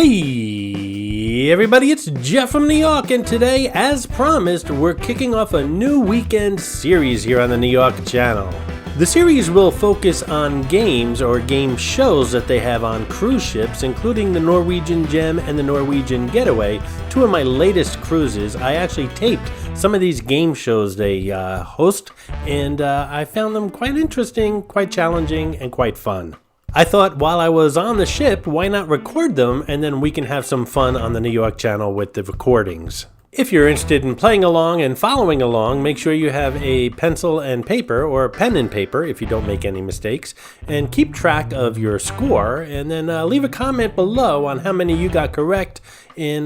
Hey everybody, it's Jeff from New York, and today, as promised, we're kicking off a new weekend series here on the New York channel. The series will focus on games or game shows that they have on cruise ships, including the Norwegian Gem and the Norwegian Getaway, two of my latest cruises. I actually taped some of these game shows they host, and I found them quite interesting, quite challenging, and quite fun. I thought while I was on the ship, why not record them, and then we can have some fun on the New York channel with the recordings. If you're interested in playing along and following along, make sure you have a pencil and paper, or pen and paper if you don't make any mistakes, and keep track of your score, and then leave a comment below on how many you got correct. And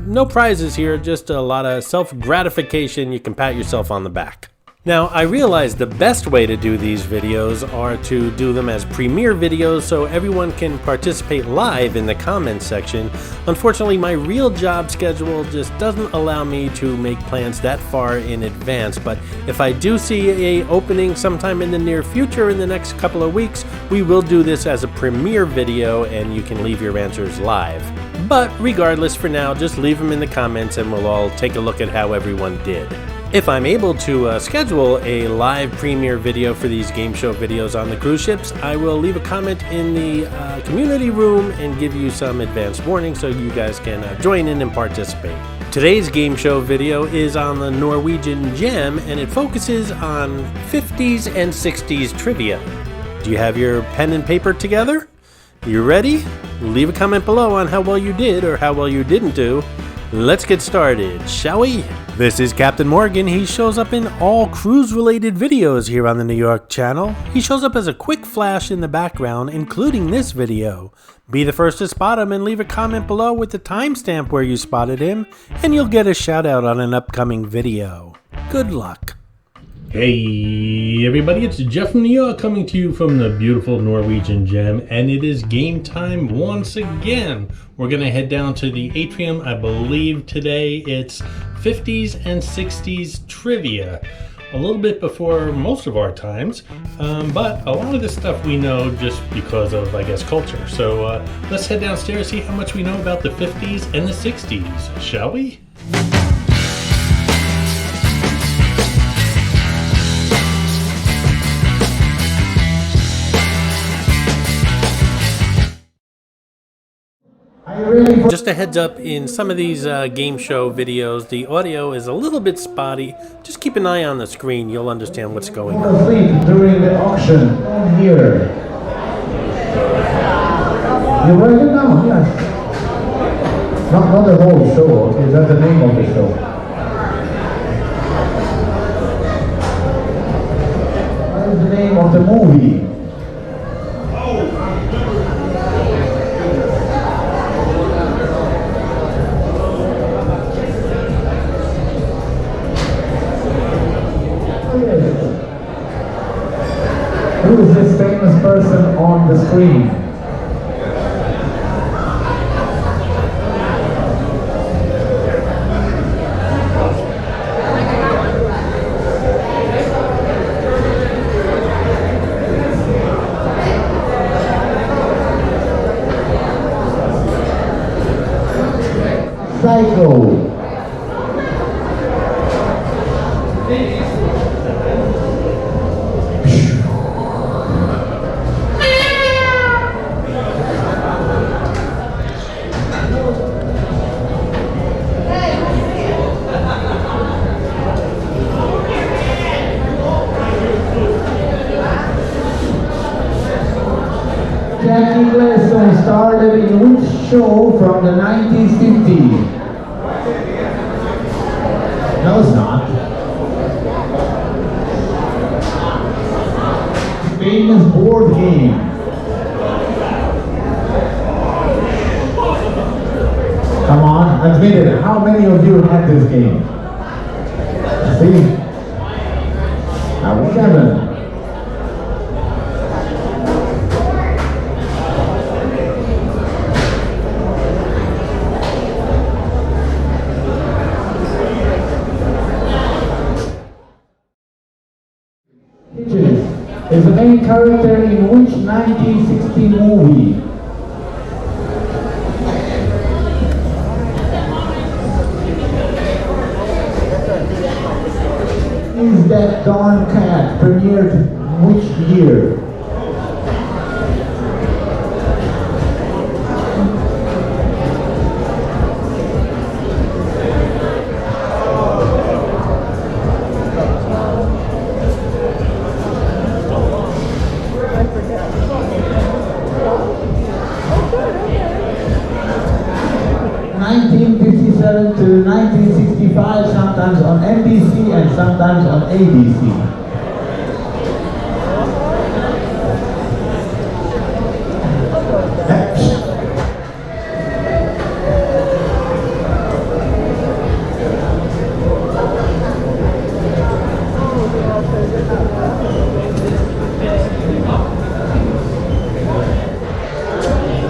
no prizes here, just a lot of self-gratification. You can pat yourself on the back. Now, I realize the best way to do these videos are to do them as premiere videos so everyone can participate live in the comments section. Unfortunately, my real job schedule just doesn't allow me to make plans that far in advance, but if I do see an opening sometime in the near future in the next couple of weeks, we will do this as a premiere video and you can leave your answers live. But regardless, for now, just leave them in the comments and we'll all take a look at how everyone did. If I'm able to schedule a live premiere video for these game show videos on the cruise ships, I will leave a comment in the community room and give you some advance warning so you guys can join in and participate. Today's game show video is on the Norwegian Gem, and it focuses on 50s and 60s trivia. Do you have your pen and paper together? You ready? Leave a comment below on how well you did or how well you didn't do. Let's get started, shall we? This is Captain Morgan. He shows up in all cruise-related videos here on the New York channel. He shows up as a quick flash in the background, including this video. Be the first to spot him and leave a comment below with the timestamp where you spotted him, and you'll get a shout out on an upcoming video. Good luck. Hey everybody, it's Jeff from New York coming to you from the beautiful Norwegian Gem, and it is game time once again. We're going to head down to the atrium. I believe today it's 50s and 60s trivia. A little bit before most of our times, but a lot of this stuff we know just because of, I guess, culture. So let's head downstairs, see how much we know about the 50s and the 60s, shall we? Just a heads up, in some of these game show videos, the audio is a little bit spotty. Just keep an eye on the screen, you'll understand what's going on. Asleep during the auction here. You write it down, yes. Not the whole show, okay, that's the name of the show. What is the name of the movie? Who is this famous person on the screen? Psycho. Started in which show from the 1950s? No, it's not. Famous board game. Come on, admit it. How many of you had this game? See? I was 7. Is the main character in which 1960 movie? That Darn Cat premiered which year? To 1965, sometimes on NBC and sometimes on ABC.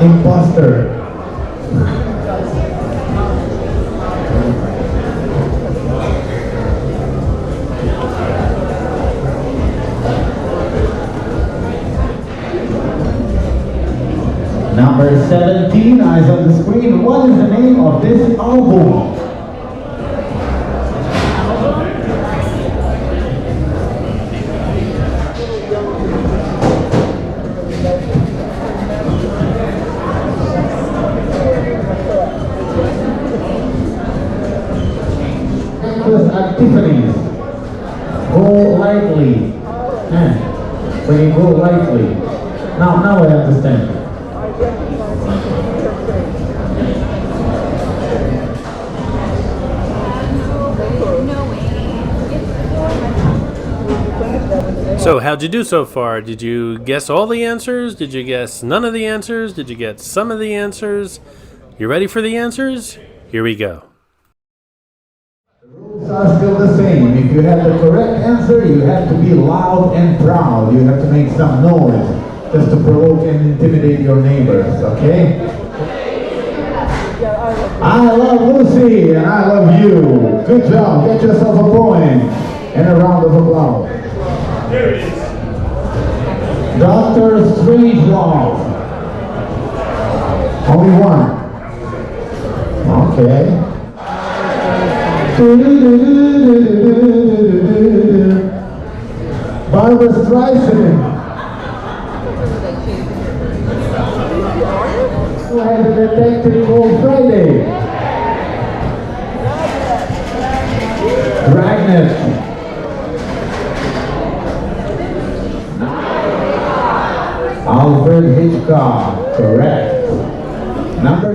Imposter. Number 17, eyes on the screen. What is the name of this album? At Tiffany's. Go lightly. When you go lightly. Now I understand. So, how'd you do so far? Did you guess all the answers? Did you guess none of the answers? Did you get some of the answers? You ready for the answers? Here we go. The rules are still the same. If you have the correct answer, you have to be loud and proud. You have to make some noise just to provoke and intimidate your neighbors, okay? I love Lucy and I love you. Good job. Get yourself a point and a round of applause. There it is. Dr. Strangelove. Only one. Okay. Barbara Streisand. Who had a detective called Friday? Dragnet. Alfred Hitchcock, correct. Number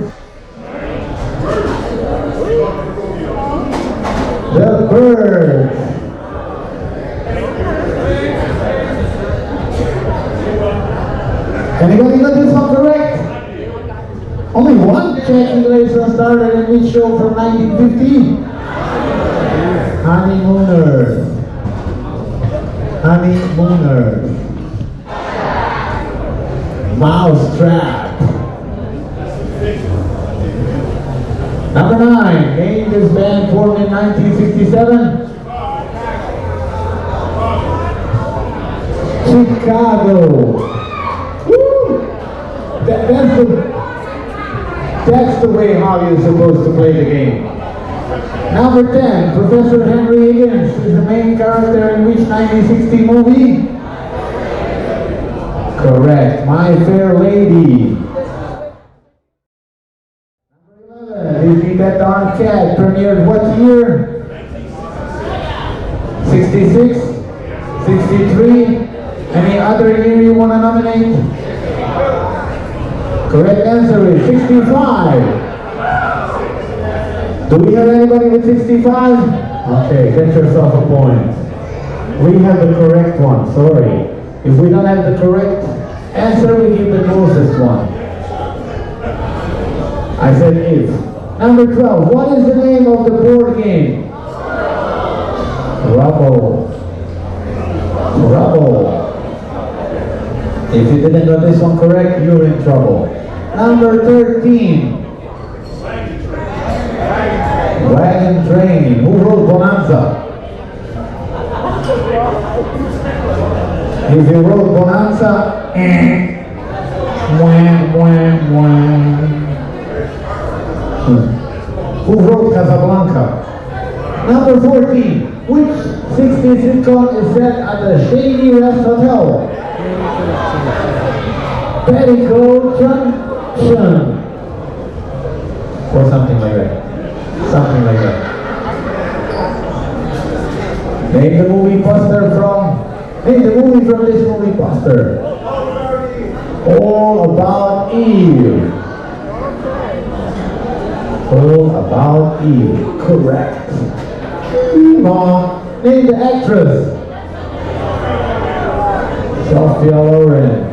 The Birds. Anybody got this one correct? Only one? Jackie Gleason started in which show from 1950? Honeymooners. Honeymooners. Mousetrap. Number 9, name this band formed in 1967. Chicago. Woo! That's the way how you're supposed to play the game. Number 10, Professor Henry Higgins is the main character in which 1960 movie? Correct. My Fair Lady. Number 11. That Darn Cat premiered what year? 66? 63? Any other year you want to nominate? Correct answer is 65. Do we have anybody with 65? Okay, get yourself a point. We have the correct one, sorry. If we don't have the correct answer, we give the closest one. I said if. Number 12, what is the name of the board game? Rubble. Rubble. If you didn't get this one correct, you're in trouble. Number 13. Wagon Train. Who wrote Bonanza? If you wrote Bonanza, Who wrote Casablanca? Number 14. Which 60s sitcom is set at the Shady Rest Hotel? Petticoat Junction. Or something like that. Something like that. Name the movie from this movie poster. All About Eve. All About Eve. Correct. Name the actress. Sophia Loren.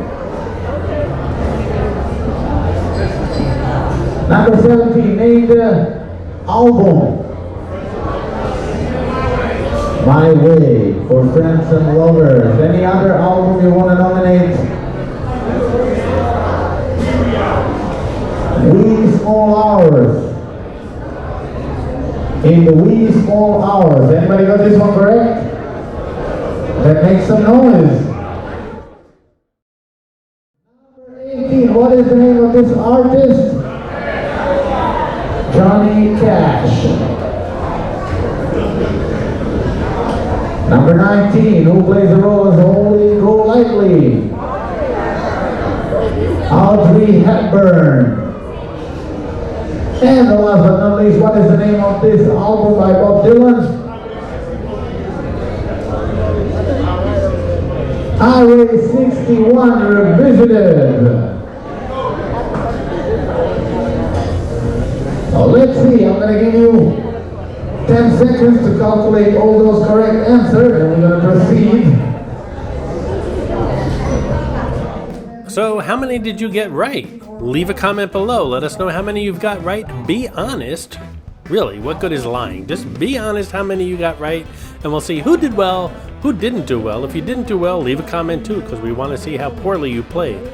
Number 17. Name the album. My Way for Friends and Lovers. Any other album you want to nominate? Wee Small Hours. In the Wee Small Hours. Anybody got this one correct? That makes some noise. Number 18. What is the name of this artist? Johnny Cash. Number 19, who plays the role as Holy Golightly? Audrey Hepburn. And the last but not least, what is the name of this album by Bob Dylan? Highway 61 Revisited. So let's see, I'm going to give you 10 seconds to calculate all those correct answers, and we're going to proceed. So, how many did you get right? Leave a comment below. Let us know how many you've got right. Be honest. Really, what good is lying? Just be honest how many you got right, and we'll see who did well, who didn't do well. If you didn't do well, leave a comment too, because we want to see how poorly you played.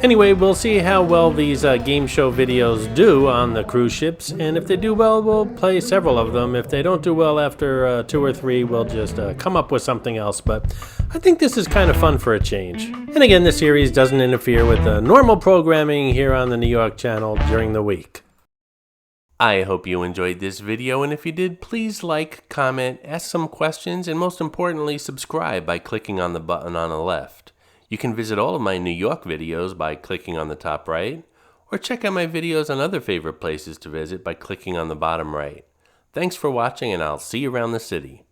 Anyway, we'll see how well these game show videos do on the cruise ships, and if they do well, we'll play several of them. If they don't do well after 2 or 3, we'll just come up with something else, but I think this is kind of fun for a change. And again, the series doesn't interfere with the normal programming here on the New York channel during the week. I hope you enjoyed this video, and if you did, please like, comment, ask some questions, and most importantly, subscribe by clicking on the button on the left. You can visit all of my New York videos by clicking on the top right, or check out my videos on other favorite places to visit by clicking on the bottom right. Thanks for watching, and I'll see you around the city.